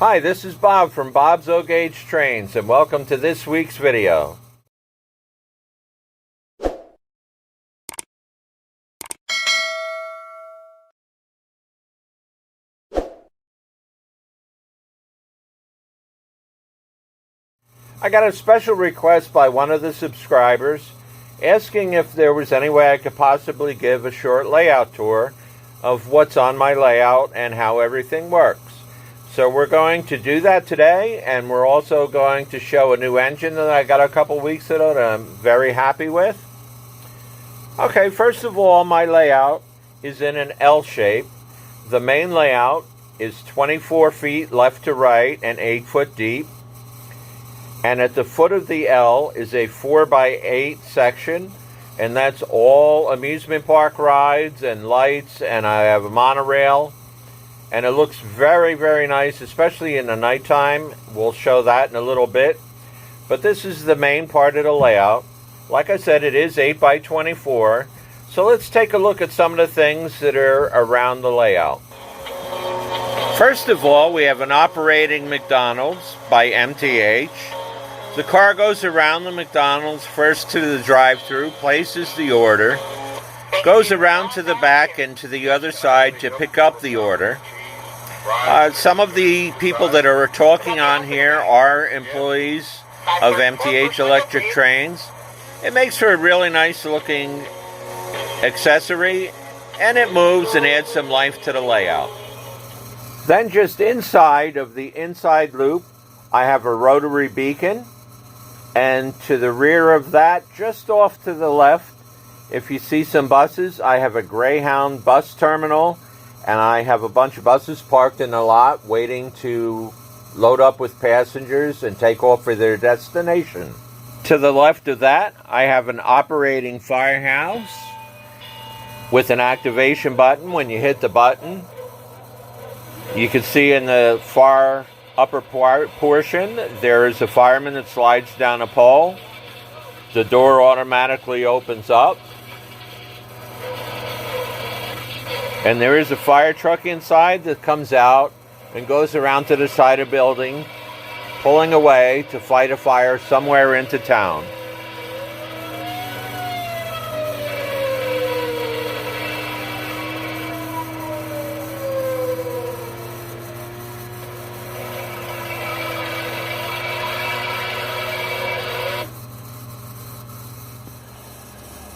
Hi, this is Bob from Bob's O-Gauge Trains, and welcome to this week's video. I got a special request by one of the subscribers asking if there was any way I could possibly give a short layout tour of what's on my layout and how everything works. So we're going to do that today, and we're also going to show a new engine that I got a couple weeks ago that I'm very happy with. Okay, first of all, my layout is in an L shape. The main layout is 24 feet left to right and 8 foot deep. And at the foot of the L is a 4x8 section, and that's all amusement park rides and lights, and I have a monorail. And it looks very, very nice, especially in the nighttime. We'll show that in a little bit. But this is the main part of the layout. Like I said, it is 8x24. So let's take a look at some of the things that are around the layout. First of all, we have an operating McDonald's by MTH. The car goes around the McDonald's first to the drive-thru, places the order, goes around to the back and to the other side to pick up the order. Some of the people that are talking on here are employees of MTH Electric Trains. It makes for a really nice looking accessory, and it moves and adds some life to the layout. Then just inside of the inside loop, I have a rotary beacon, and to the rear of that, just off to the left, if you see some buses, I have a Greyhound bus terminal, and I have a bunch of buses parked in the lot waiting to load up with passengers and take off for their destination. To the left of that, I have an operating firehouse with an activation button. When you hit the button, you can see in the far upper portion, there is a fireman that slides down a pole. The door automatically opens up. And there is a fire truck inside that comes out and goes around to the side of the building, pulling away to fight a fire somewhere into town.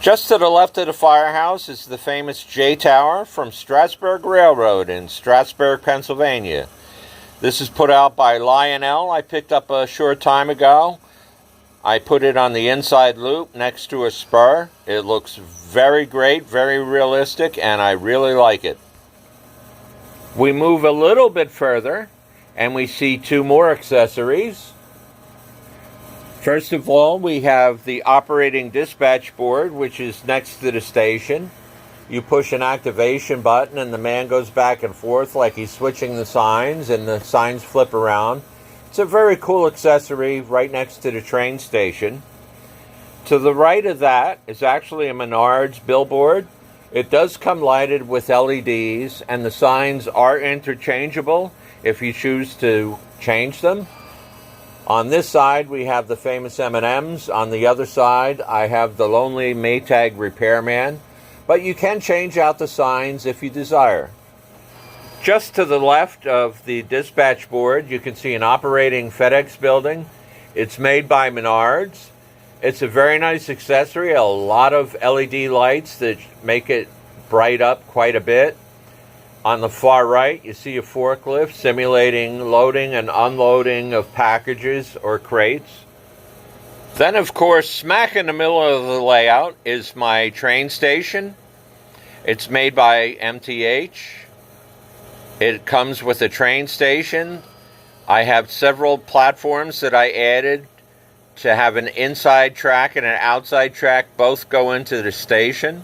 Just to the left of the firehouse is the famous J Tower from Strasburg Railroad in Strasburg, Pennsylvania. This is put out by Lionel. I picked up a short time ago. I put it on the inside loop next to a spur. It looks very great, very realistic, and I really like it. We move a little bit further, and we see two more accessories. First of all, we have the operating dispatch board, which is next to the station. You push an activation button and the man goes back and forth like he's switching the signs, and the signs flip around. It's a very cool accessory right next to the train station. To the right of that is actually a Menards billboard. It does come lighted with LEDs, and the signs are interchangeable if you choose to change them. On this side, we have the famous M&Ms. On the other side, I have the lonely Maytag repairman. But you can change out the signs if you desire. Just to the left of the dispatch board, you can see an operating FedEx building. It's made by Menards. It's a very nice accessory. A lot of LED lights that make it bright up quite a bit. On the far right, you see a forklift simulating loading and unloading of packages or crates. Then, of course, smack in the middle of the layout is my train station. It's made by MTH. It comes with a train station. I have several platforms that I added to have an inside track and an outside track both go into the station.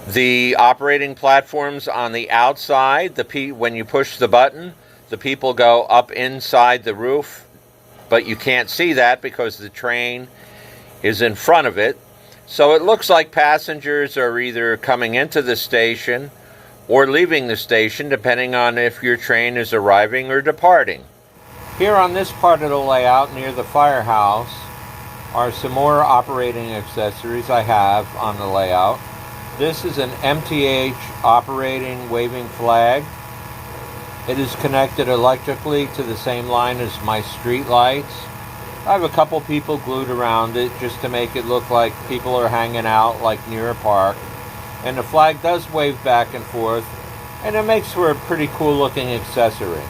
The operating platforms on the outside, when you push the button, the people go up inside the roof, but you can't see that because the train is in front of it. So it looks like passengers are either coming into the station or leaving the station, depending on if your train is arriving or departing. Here on this part of the layout near the firehouse are some more operating accessories I have on the layout. This is an MTH operating waving flag. It is connected electrically to the same line as my street lights. I have a couple people glued around it just to make it look like people are hanging out like near a park. And the flag does wave back and forth, and it makes for a pretty cool looking accessory.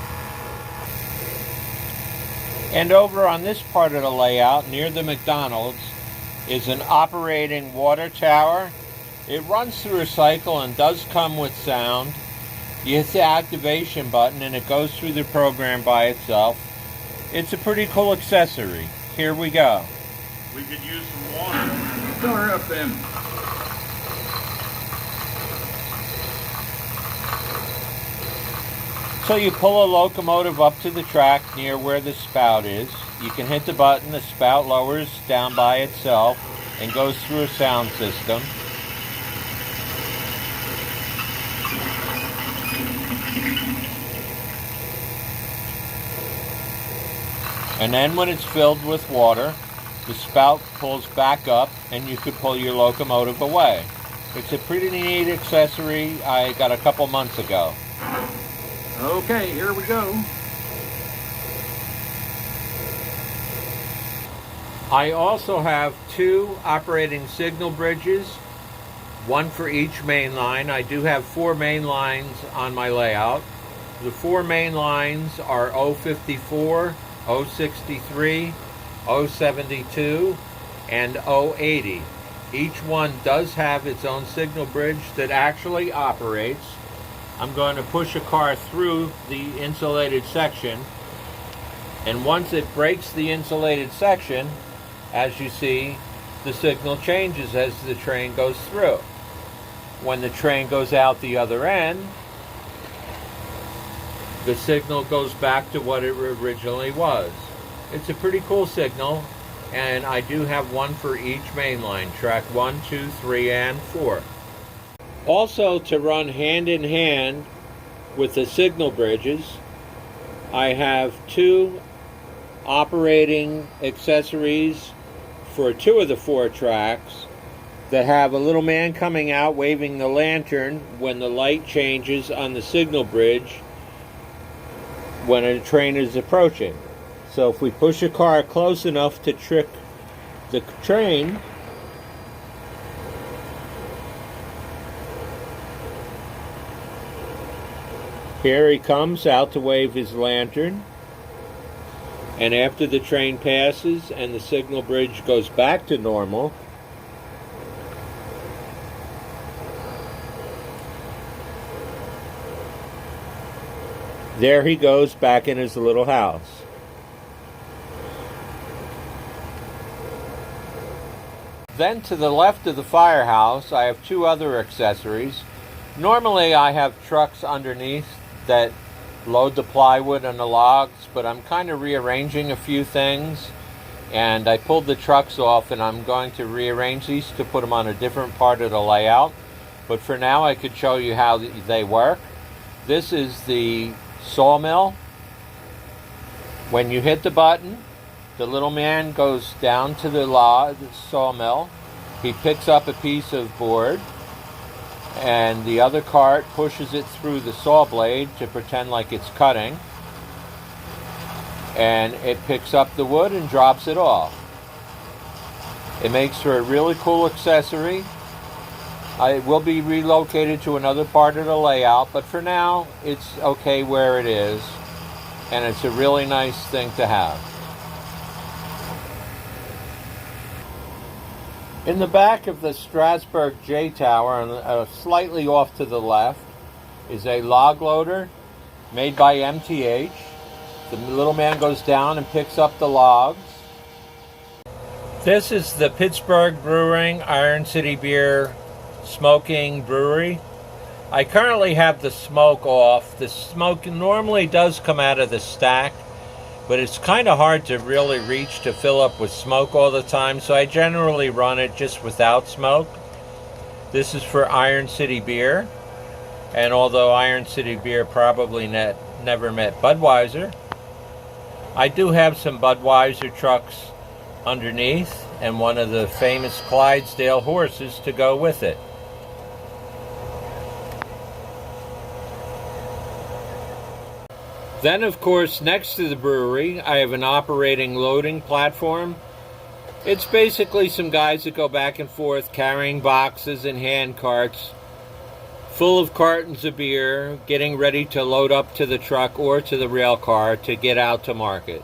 And over on this part of the layout near the McDonald's is an operating water tower. It runs through a cycle and does come with sound. You hit the activation button and it goes through the program by itself. It's a pretty cool accessory. Here we go. We could use some water. Fill her up then. So you pull a locomotive up to the track near where the spout is. You can hit the button, the spout lowers down by itself and goes through a sound system. And then when it's filled with water, the spout pulls back up and you could pull your locomotive away. It's a pretty neat accessory I got a couple months ago. Okay, here we go. I also have two operating signal bridges, one for each main line. I do have 4 main lines on my layout. The 4 main lines are 054, 063, 072, and 080. Each one does have its own signal bridge that actually operates. I'm going to push a car through the insulated section, and once it breaks the insulated section, as you see, the signal changes as the train goes through. When the train goes out the other end, the signal goes back to what it originally was. It's a pretty cool signal, and I do have one for each main line, track 1, 2, 3, and 4. Also, to run hand in hand with the signal bridges, I have 2 operating accessories for 2 of the 4 tracks that have a little man coming out waving the lantern when the light changes on the signal bridge when a train is approaching. So if we push a car close enough to trick the train, here he comes out to wave his lantern, and after the train passes and the signal bridge goes back to normal, there he goes back in his little house. Then to the left of the firehouse, I have 2 other accessories. Normally I have trucks underneath that load the plywood and the logs, but I'm kind of rearranging a few things, and I pulled the trucks off, and I'm going to rearrange these to put them on a different part of the layout. But for now I could show you how they work. This is the Sawmill. When you hit the button, the little man goes down to the sawmill. He picks up a piece of board, and the other cart pushes it through the saw blade to pretend like it's cutting, and it picks up the wood and drops it off. It makes for a really cool accessory. It will be relocated to another part of the layout, but for now it's okay where it is, and it's a really nice thing to have. In the back of the Strasbourg J Tower, and slightly off to the left, is a log loader made by MTH. The little man goes down and picks up the logs. This is the Pittsburgh Brewing Iron City Beer Smoking Brewery. I currently have the smoke off. The smoke normally does come out of the stack, but it's kind of hard to really reach to fill up with smoke all the time, so I generally run it just without smoke. This is for Iron City Beer. And although Iron City Beer probably never met Budweiser, I do have some Budweiser trucks underneath and one of the famous Clydesdale horses to go with it. Then, of course, next to the brewery, I have an operating loading platform. It's basically some guys that go back and forth carrying boxes and hand carts full of cartons of beer, getting ready to load up to the truck or to the rail car to get out to market.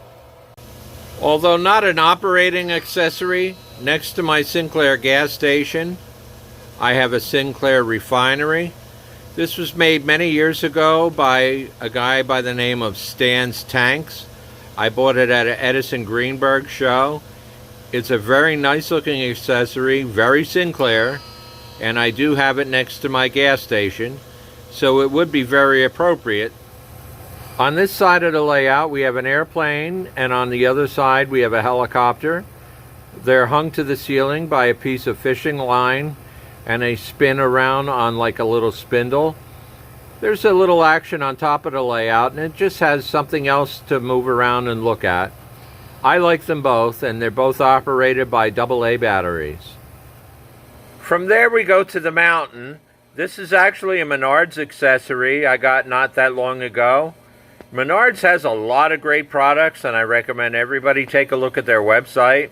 Although not an operating accessory, next to my Sinclair gas station, I have a Sinclair Refinery. This was made many years ago by a guy by the name of Stan's Tanks. I bought it at an Edison Greenberg show. It's a very nice looking accessory, very Sinclair, and I do have it next to my gas station, so it would be very appropriate. On this side of the layout we have an airplane, and on the other side we have a helicopter. They're hung to the ceiling by a piece of fishing line, and they spin around on like a little spindle. There's a little action on top of the layout, and it just has something else to move around and look at. I like them both, and they're both operated by AA batteries. From there we go to the mountain. This is actually a Menards accessory I got not that long ago. Menards has a lot of great products, and I recommend everybody take a look at their website.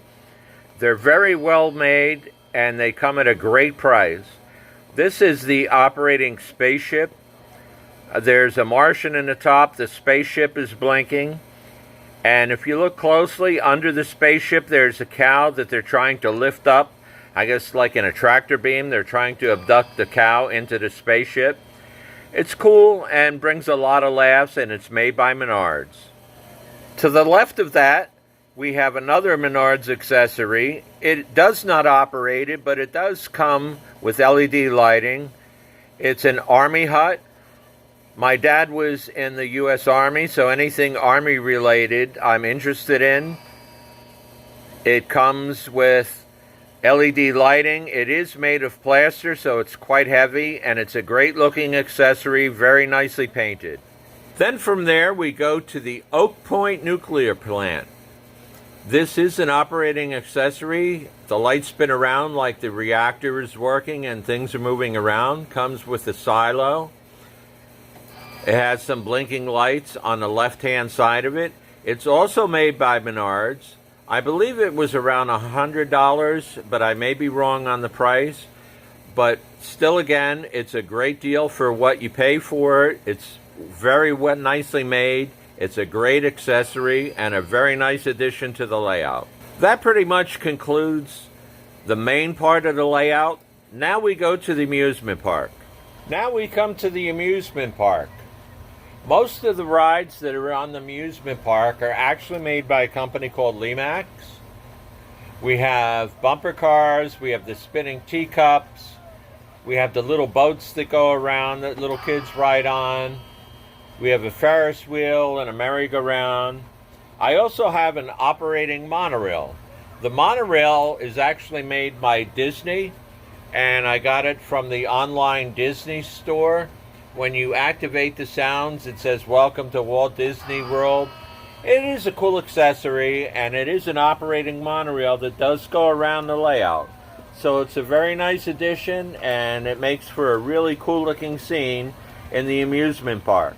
They're very well made, and they come at a great price. This is the operating spaceship. There's a Martian in the top. The spaceship is blinking. And if you look closely, under the spaceship there's a cow that they're trying to lift up. I guess like in a tractor beam, they're trying to abduct the cow into the spaceship. It's cool and brings a lot of laughs, and it's made by Menards. To the left of that, we have another Menards accessory. It does not operate it, but it does come with LED lighting. It's an Army hut. My dad was in the U.S. Army, so anything Army related I'm interested in. It comes with LED lighting. It is made of plaster, so it's quite heavy, and it's a great looking accessory, very nicely painted. Then from there we go to the Oak Point nuclear plant. This is an operating accessory. The lights spin around like the reactor is working and things are moving around. Comes with a silo. It has some blinking lights on the left-hand side of it. It's also made by Menards. I believe it was around $100, but I may be wrong on the price. But still, again, it's a great deal for what you pay for it. It's very nicely made. It's a great accessory and a very nice addition to the layout. That pretty much concludes the main part of the layout. Now we go to the amusement park. Now we come to the amusement park. Most of the rides that are on the amusement park are actually made by a company called Limax. We have bumper cars, we have the spinning teacups, we have the little boats that go around that little kids ride on. We have a Ferris wheel and a merry-go-round. I also have an operating monorail. The monorail is actually made by Disney, and I got it from the online Disney store. When you activate the sounds, it says, "Welcome to Walt Disney World." It is a cool accessory, and it is an operating monorail that does go around the layout. So it's a very nice addition, and it makes for a really cool-looking scene in the amusement park.